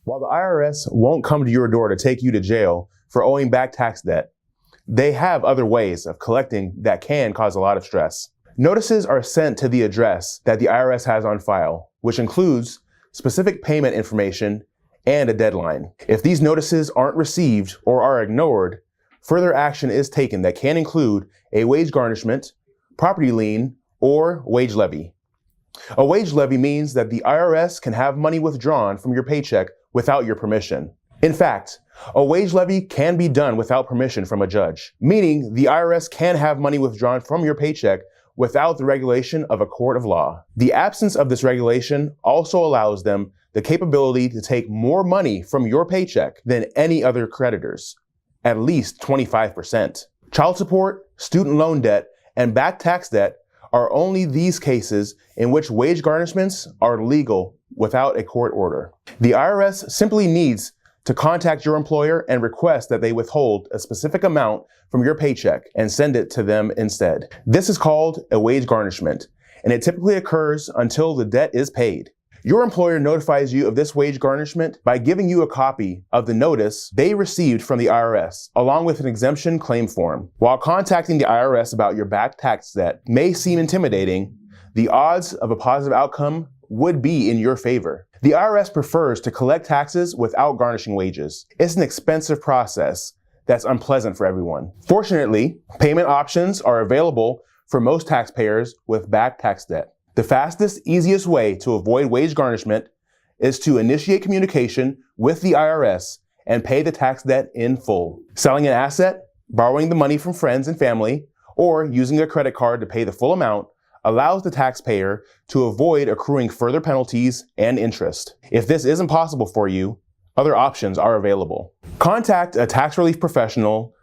While the IRS won't come to your door to take you to jail for owing back tax debt, they have other ways of collecting that can cause a lot of stress. Notices are sent to the address that the IRS has on file, which includes specific payment information and a deadline. If these notices aren't received or are ignored, further action is taken that can include a wage garnishment, property lien, or wage levy. A wage levy means that the IRS can have money withdrawn from your paycheck without your permission. In fact, a wage levy can be done without permission from a judge, meaning the IRS can have money withdrawn from your paycheck without the regulation of a court of law. The absence of this regulation also allows them the capability to take more money from your paycheck than any other creditors, at least 25%. Child support, student loan debt, and back tax debt are only these cases in which wage garnishments are legal without a court order. The IRS simply needs to contact your employer and request that they withhold a specific amount from your paycheck and send it to them instead. This is called a wage garnishment, and it typically occurs until the debt is paid. Your employer notifies you of this wage garnishment by giving you a copy of the notice they received from the IRS, along with an exemption claim form. While contacting the IRS about your back tax debt may seem intimidating, the odds of a positive outcome would be in your favor. The IRS prefers to collect taxes without garnishing wages. It's an expensive process that's unpleasant for everyone. Fortunately, payment options are available for most taxpayers with back tax debt. The fastest, easiest way to avoid wage garnishment is to initiate communication with the IRS and pay the tax debt in full. Selling an asset, borrowing the money from friends and family, or using a credit card to pay the full amount allows the taxpayer to avoid accruing further penalties and interest. If this isn't possible for you, other options are available. Contact a tax relief professional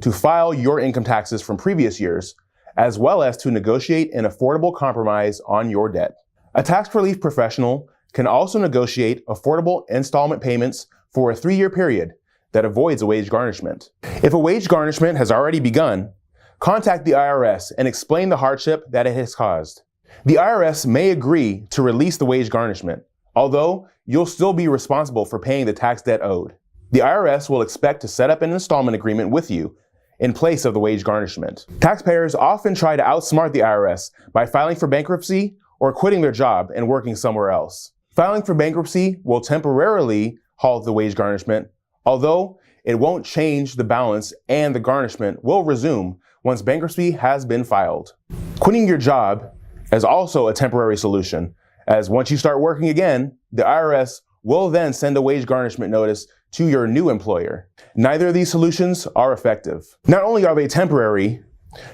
to file your income taxes from previous years, as well as to negotiate an affordable compromise on your debt. A tax relief professional can also negotiate affordable installment payments for a 3-year period that avoids a wage garnishment. If a wage garnishment has already begun, contact the IRS and explain the hardship that it has caused. The IRS may agree to release the wage garnishment, although you'll still be responsible for paying the tax debt owed. The IRS will expect to set up an installment agreement with you in place of the wage garnishment. Taxpayers often try to outsmart the IRS by filing for bankruptcy or quitting their job and working somewhere else. Filing for bankruptcy will temporarily halt the wage garnishment, although it won't change the balance, and the garnishment will resume once bankruptcy has been filed. Quitting your job is also a temporary solution, as once you start working again, the IRS will then send a wage garnishment notice to your new employer. Neither of these solutions are effective. Not only are they temporary,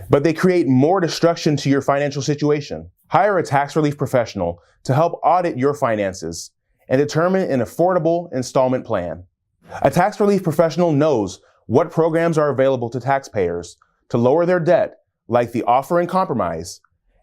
but they create more destruction to your financial situation. Hire a tax relief professional to help audit your finances and determine an affordable installment plan. A tax relief professional knows what programs are available to taxpayers to lower their debt, like the offer and compromise,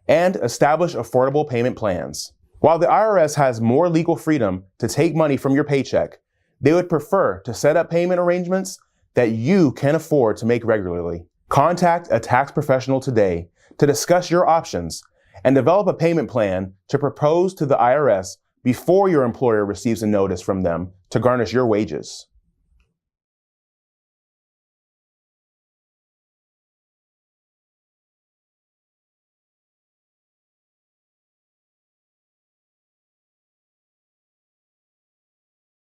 and establish affordable payment plans. While the IRS has more legal freedom to take money from your paycheck, they would prefer to set up payment arrangements that you can afford to make regularly. Contact a tax professional today to discuss your options and develop a payment plan to propose to the IRS before your employer receives a notice from them to garnish your wages.